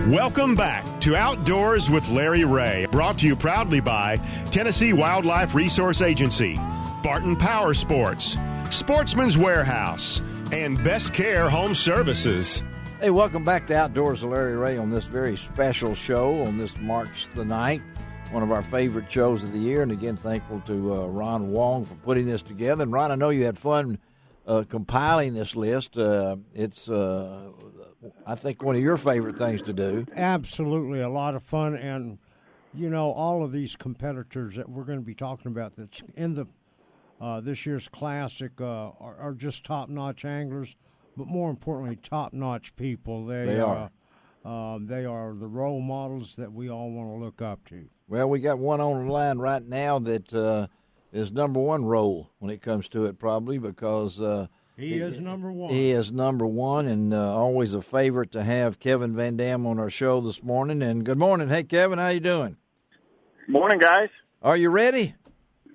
Welcome back to Outdoors with Larry Ray, brought to you proudly by Tennessee Wildlife Resource Agency, Barton Power Sports, Sportsman's Warehouse, and Best Care Home Services. Hey, welcome back to Outdoors with Larry Ray on this very special show on this March the 9th, one of our favorite shows of the year. And again, thankful to Ron Wong for putting this together. And Ron, I know you had fun compiling this list. It's I think one of your favorite things to do. Absolutely, a lot of fun, and all of these competitors that we're going to be talking about that's in the this year's classic are just top-notch anglers, but more importantly, top-notch people. They are the role models that we all want to look up to. Well, we got one on the line right now that is number one role when it comes to it, probably because. He is number one. He is number one, and always a favorite to have Kevin VanDam on our show this morning. And good morning. Hey, Kevin, how you doing? Morning, guys. Are you ready?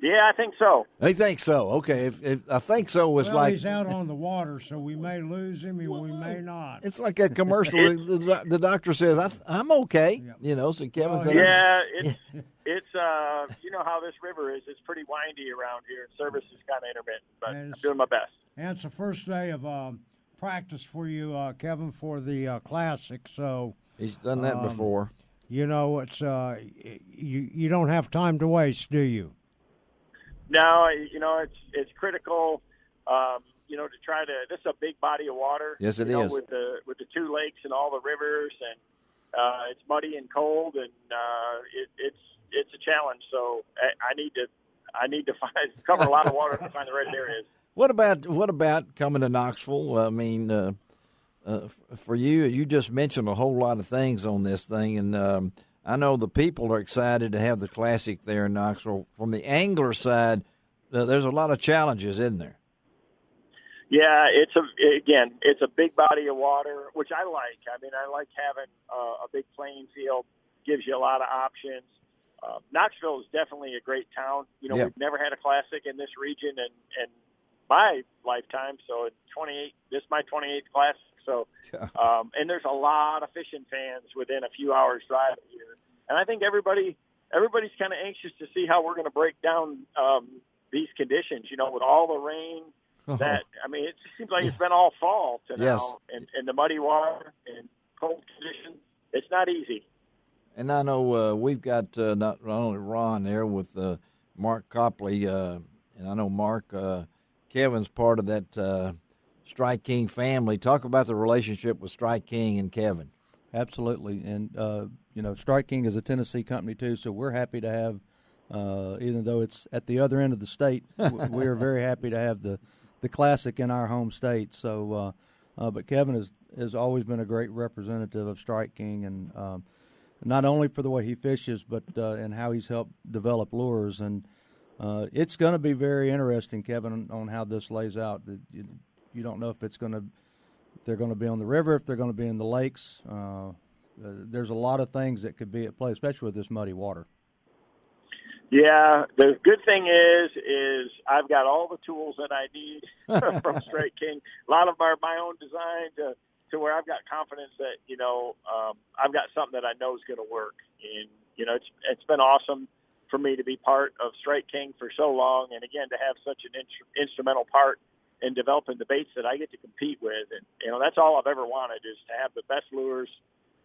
Yeah, I think so. I think so. Okay. If I think so was like he's out on the water, so we may lose him and we may not. It's like that commercial. the doctor says, "I'm okay." Yep. So Kevin said, "Yeah, it's you know how this river is. It's pretty windy around here. Service is kind of intermittent, but I'm doing my best." And it's the first day of practice for you, Kevin, for the Classic. So he's done that before. It's you don't have time to waste, do you? No, it's critical. To try to. This is a big body of water. Yes, it is. With the two lakes and all the rivers, and it's muddy and cold, and it's a challenge. So I need to cover a lot of water to find the right areas. What about coming to Knoxville? I mean, for you just mentioned a whole lot of things on this thing, and I know the people are excited to have the Classic there in Knoxville. From the angler side, there's a lot of challenges, isn't there? Yeah, it's a big body of water, which I like. I mean, I like having a big playing field. Gives you a lot of options. Knoxville is definitely a great town. We've never had a Classic in this region, and my lifetime. So this is my 28th Classic. So, and there's a lot of fishing fans within a few hours drive here. And I think everybody's kind of anxious to see how we're going to break down these conditions, with all the rain it just seems like it's been all fall to now and the muddy water and cold conditions. It's not easy. And I know we've got not only Ron there with Mark Copley, and I know Mark, Kevin's part of that Strike King family. Talk about the relationship with Strike King and Kevin. Absolutely. And, Strike King is a Tennessee company, too, so we're happy to have, even though it's at the other end of the state, we're very happy to have the Classic in our home state. So, but Kevin has always been a great representative of Strike King, and not only for the way he fishes, but and how he's helped develop lures. And it's going to be very interesting, Kevin, on how this lays out. You don't know if they're going to be on the river, if they're going to be in the lakes. There's a lot of things that could be at play, especially with this muddy water. Yeah, the good thing is I've got all the tools that I need from Strike King. A lot of them are my own design to where I've got confidence that, I've got something that I know is going to work. And, it's been awesome for me to be part of Strike King for so long. And again, to have such an instrumental part in developing the baits that I get to compete with. And, that's all I've ever wanted is to have the best lures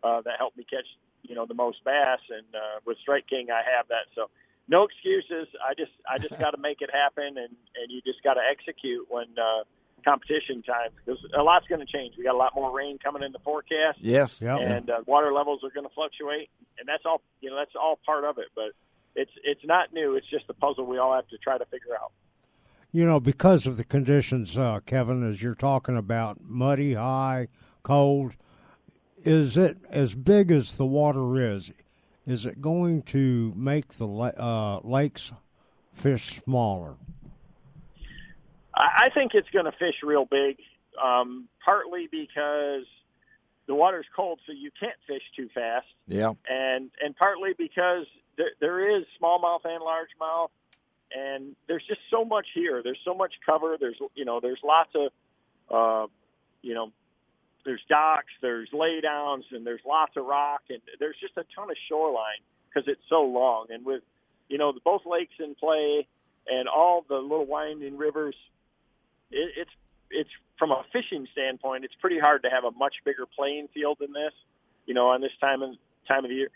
that help me catch, the most bass. And with Strike King, I have that. So no excuses. I just got to make it happen. And you just got to execute when competition time, because a lot's going to change. We got a lot more rain coming in the forecast. Yes. Yep. And water levels are going to fluctuate. And that's all, that's all part of it. But it's not new. It's just a puzzle we all have to try to figure out. Because of the conditions, Kevin, as you're talking about, muddy, high, cold, is it as big as the water is? Is it going to make the lakes fish smaller? I think it's going to fish real big, partly because the water's cold, so you can't fish too fast. Yeah. And partly because there is smallmouth and largemouth. And there's just so much here. There's so much cover. There's lots of, there's docks, there's laydowns, and there's lots of rock, and there's just a ton of shoreline because it's so long. And with, both lakes in play and all the little winding rivers, it's from a fishing standpoint, it's pretty hard to have a much bigger playing field than this, on this time of the year.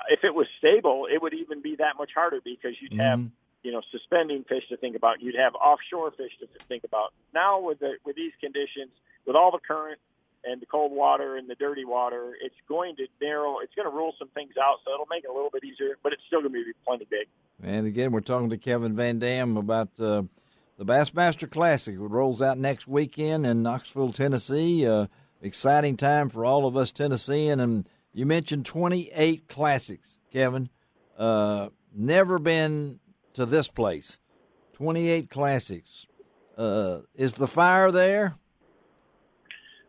If it was stable, it would even be that much harder because you'd have, suspending fish to think about. You'd have offshore fish to think about. Now with these conditions, with all the current and the cold water and the dirty water, it's going to rule some things out, so it'll make it a little bit easier, but it's still going to be plenty big. And again, we're talking to Kevin VanDam about the Bassmaster Classic. It rolls out next weekend in Knoxville, Tennessee. Exciting time for all of us Tennessean. And you mentioned 28 classics, Kevin. Never been to this place. 28 classics. Is the fire there?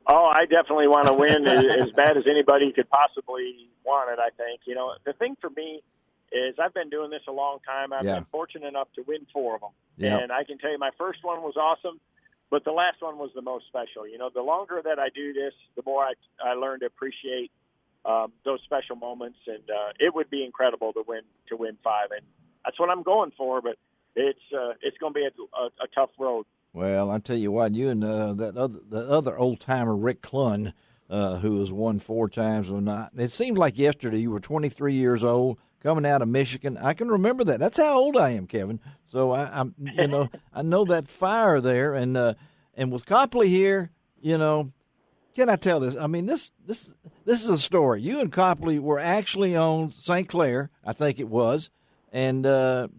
Oh, I definitely want to win as bad as anybody could possibly want it, I think. The thing for me is I've been doing this a long time. I've been fortunate enough to win 4 of them. Yep. And I can tell you my first one was awesome, but the last one was the most special. The longer that I do this, the more I learn to appreciate those special moments, and it would be incredible to win 5. And that's what I'm going for, but it's going to be a tough road. Well, I tell you what, you and the other old-timer Rick Clunn, who has won 4 times or not. It seems like yesterday you were 23 years old, coming out of Michigan. I can remember that. That's how old I am, Kevin. So I'm I know that fire there, and with Copley here, can I tell this? I mean, this is a story. You and Copley were actually on St. Clair, I think it was, and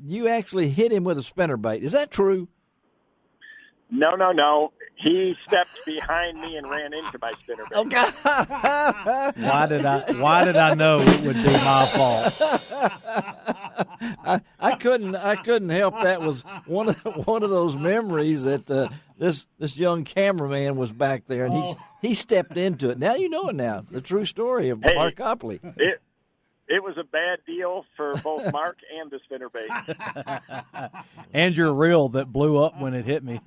you actually hit him with a spinnerbait. Is that true? No. He stepped behind me and ran into my spinnerbait. Okay. Why did I know it would be my fault? I couldn't help. That was one of those memories that this young cameraman was back there, and he stepped into it. Now you know it now. The true story of Mark Copley. It was a bad deal for both Mark and the spinnerbait. And your reel that blew up when it hit me.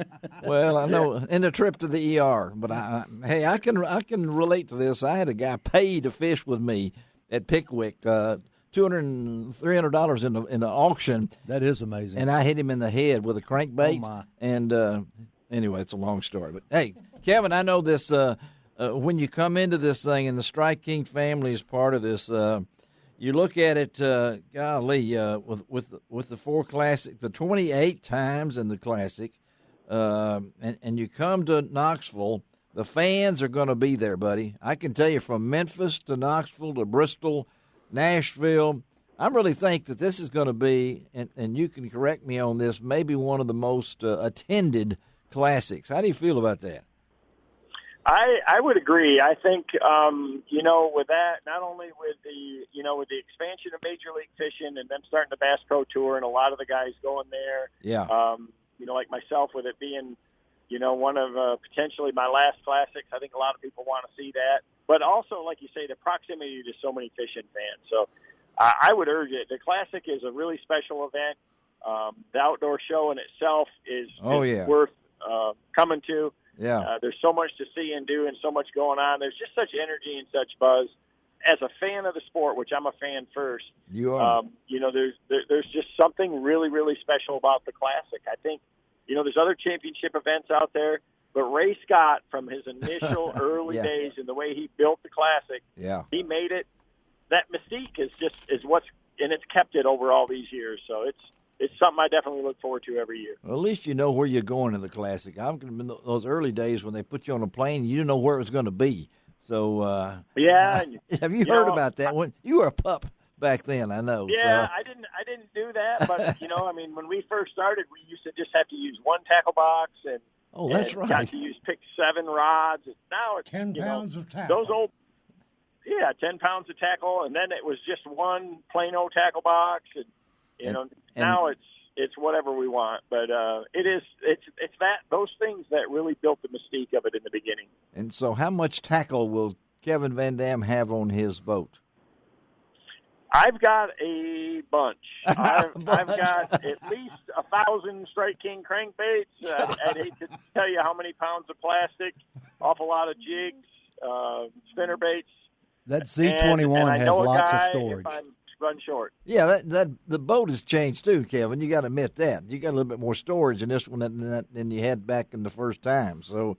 Well, I know, and a trip to the ER. But I can relate to this. I had a guy pay to fish with me at Pickwick, $200 and $300 in the auction. That is amazing. And I hit him in the head with a crankbait. Oh my! And anyway, it's a long story. But hey, Kevin, I know this. When you come into this thing, and the Strike King family is part of this. You look at it, golly, with the 4 classic, the 28 times in the classic, and you come to Knoxville, the fans are going to be there, buddy. I can tell you from Memphis to Knoxville to Bristol, Nashville, I really think that this is going to be, and you can correct me on this, maybe one of the most attended classics. How do you feel about that? I would agree. I think, with that, not only with the expansion of Major League Fishing and them starting the Bass Pro Tour and a lot of the guys going there, like myself with it being, one of potentially my last classics, I think a lot of people want to see that. But also, like you say, the proximity to so many fishing fans. So I would urge it. The Classic is a really special event. The outdoor show in itself is worth coming to. Yeah, there's so much to see and do and so much going on. There's just such energy and such buzz. As a fan of the sport, which I'm a fan first, you are. There's just something really, really special about the Classic. I think, there's other championship events out there, but Ray Scott, from his initial early days and the way he built the Classic, he made it. That mystique is what's, and it's kept it over all these years. So it's something I definitely look forward to every year. Well, at least you know where you're going in the Classic. I'm going to be those early days when they put you on a plane, you didn't know where it was going to be. So, have you heard about that one? You were a pup back then, I know. Yeah, so. I didn't do that, but when we first started, we used to just have to use one tackle box and that's right. Got to use pick 7 rods. And now it's 10 pounds of tackle. Those old 10 pounds of tackle, and then it was just one plain old tackle box, and now it's whatever we want, but it's those things that really built the mystique of it in the beginning. And so, how much tackle will Kevin VanDam have on his boat? I've got a bunch. I've got at least 1,000 Strike King crankbaits. I'd hate to tell you how many pounds of plastic, awful lot of jigs. spinnerbaits. That Z21 has lots of storage. If I'm run short. Yeah, that the boat has changed too, Kevin. You got to admit that. You got a little bit more storage in this one than you had back in the first time. So,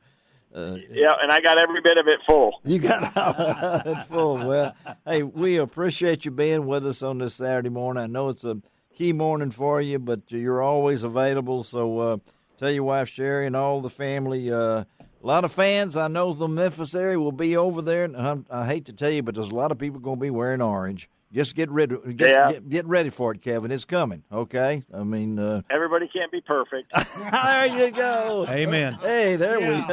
yeah, and I got every bit of it full. You got it full. Well, hey, we appreciate you being with us on this Saturday morning. I know it's a key morning for you, but you're always available. So tell your wife Sherry and all the family. A lot of fans, I know the Memphis area will be over there. And I hate to tell you, but there's a lot of people going to be wearing orange. Just get ready for it, Kevin. It's coming, okay? I mean, everybody can't be perfect. There you go. Amen. Hey,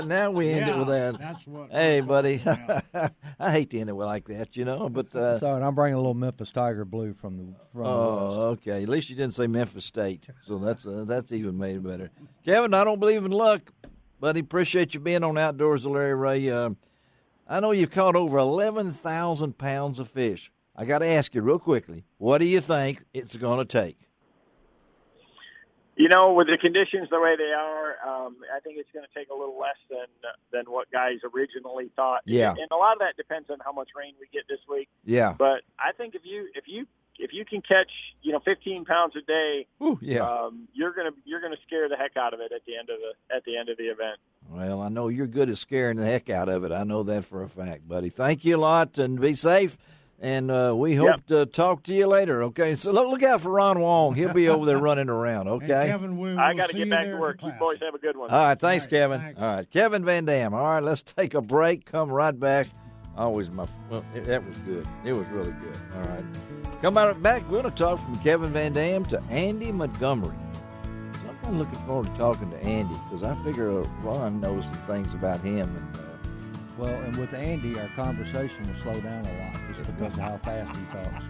now we end it with that. That's what. Hey, buddy. I hate to end it like that, but Sorry, I'm bringing a little Memphis Tiger blue from the west. Okay. At least you didn't say Memphis State, so that's even made better. Kevin, I don't believe in luck, buddy. Appreciate you being on Outdoors with Larry Ray. I know you caught over 11,000 pounds of fish. I got to ask you real quickly, what do you think it's going to take? With the conditions the way they are, I think it's going to take a little less than what guys originally thought. Yeah. And a lot of that depends on how much rain we get this week. Yeah. But I think if you can catch 15 pounds a day, ooh, yeah. You're gonna scare the heck out of it at the end of the event. Well, I know you're good at scaring the heck out of it. I know that for a fact, buddy. Thank you a lot, and be safe. And we hope to talk to you later, okay? So look out for Ron Wong. He'll be over there running around, okay? Hey, Kevin, I got to get back to work. You boys have a good one. All right, thanks, All right, Kevin. thanks. All right, Kevin VanDam. All right, let's take a break. Come right back. That was good. It was really good. All right. Come out back. We're going to talk from Kevin VanDam to Andy Montgomery. I'm kind of looking forward to talking to Andy because I figure Ron knows some things about him. And Well, and with Andy, our conversation will slow down a lot just because of how fast he talks.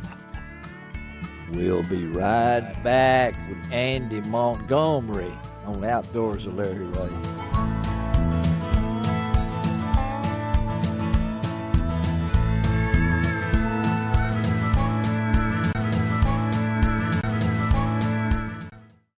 we'll be right back with Andy Montgomery on Outdoors with Larry Ray.